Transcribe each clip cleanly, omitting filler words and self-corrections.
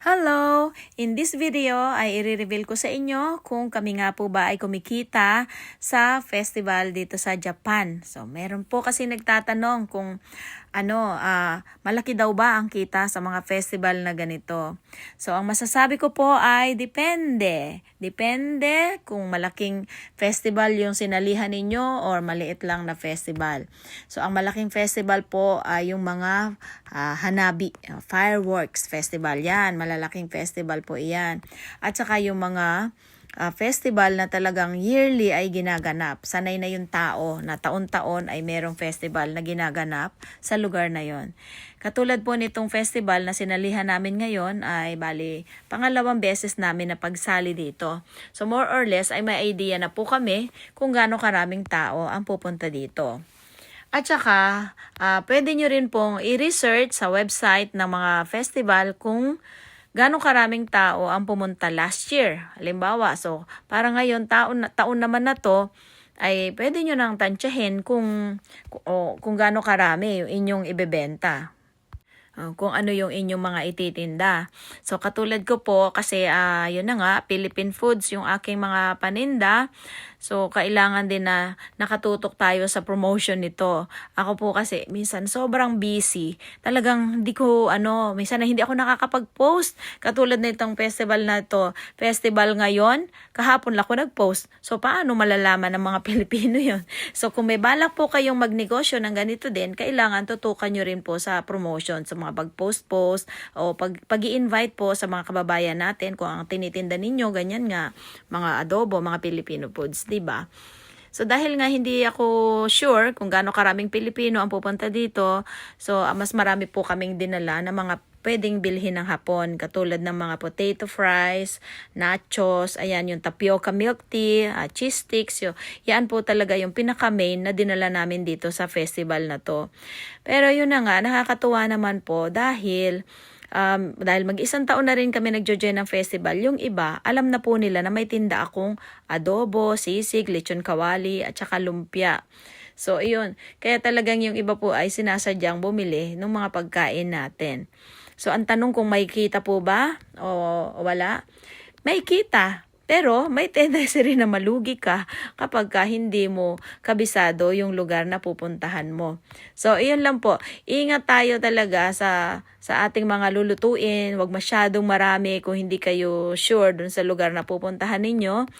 Hello! In this video ay i-reveal ko sa inyo kung kami nga po ba ay kumikita sa festival dito sa Japan. So, meron po kasi nagtatanong kung malaki daw ba ang kita sa mga festival na ganito. So, ang masasabi ko po ay depende. Depende kung malaking festival yung sinalihan ninyo or maliit lang na festival. So, ang malaking festival po ay yung mga hanabi, fireworks festival. Yan, malalaking festival po iyan. At saka yung mga festival na talagang yearly ay ginaganap. Sanay na yung tao na taon-taon ay merong festival na ginaganap sa lugar na yon. Katulad po nitong festival na sinalihan namin ngayon ay bali pangalawang beses namin na pagsali dito. So more or less ay may idea na po kami kung gaano karaming tao ang pupunta dito. At saka, pwede nyo rin pong i-research sa website ng mga festival kung gaano karaming tao ang pumunta last year. Halimbawa, so para ngayon taon naman na to, ay pwede nyo nang tansyahin kung gaano karami yung inyong ibebenta. Kung ano yung inyong mga ititinda. So katulad ko po kasi yun na nga, Philippine Foods yung aking mga paninda. So kailangan din na nakatutok tayo sa promotion nito. Ako po kasi minsan sobrang busy. Talagang hindi ko minsan na hindi ako nakakapag-post. Katulad nitong festival na to. Festival ngayon, kahapon lang ako nag-post. So paano malalaman ng mga Pilipino yun? So kung may balak po kayong magnegosyo ng ganito din, kailangan tutukan nyo rin po sa promotion, sa mga pag-post o pag-i-invite po sa mga kababayan natin kung ang tinitinda ninyo, ganyan nga, mga adobo, mga Filipino foods, diba? So dahil nga hindi ako sure kung gaano karaming Pilipino ang pupunta dito, so mas marami po kaming dinala na mga pwedeng bilhin ng hapon, katulad ng mga potato fries, nachos, ayan yung tapioca milk tea, cheese sticks, yan po talaga yung pinaka-main na dinala namin dito sa festival na to. Pero yun na nga, nakakatuwa naman po dahil mag-isang taon na rin kami nagjo-join ng festival, yung iba, alam na po nila na may tinda akong adobo, sisig, lechon kawali, at saka lumpia. So, iyon. Kaya talagang yung iba po ay sinasadyang bumili ng mga pagkain natin. So, ang tanong kung may kita po ba o wala? May kita. Pero may tendency rin na malugi ka kapag hindi mo kabisado yung lugar na pupuntahan mo. So, iyon lang po. Ingat tayo talaga sa ating mga lulutuin. Huwag masyadong marami kung hindi kayo sure dun sa lugar na pupuntahan ninyo.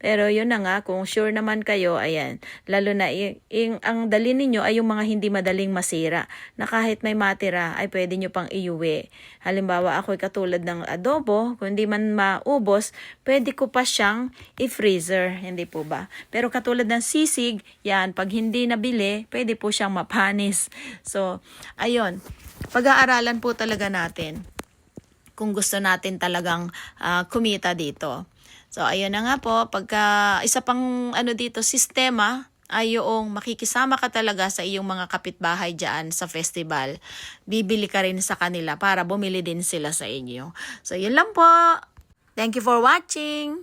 Pero yun na nga, kung sure naman kayo, ayan. Lalo na ang dali ninyo ay yung mga hindi madaling masira. Na kahit may matira ay pwede nyo pang iuwi. Halimbawa, ako'y katulad ng adobo. Kung hindi man maubos, pwede ko pa siyang i-freezer, hindi po ba? Pero katulad ng sisig, yan, pag hindi nabili, pwede po siyang mapanis. So, ayun, pag-aaralan po talaga natin kung gusto natin talagang kumita dito. So, ayun na nga po, pagka isa pang dito, sistema, ay yung makikisama ka talaga sa iyong mga kapitbahay dyan sa festival. Bibili ka rin sa kanila para bumili din sila sa inyo. So, yun lang po. Thank you for watching.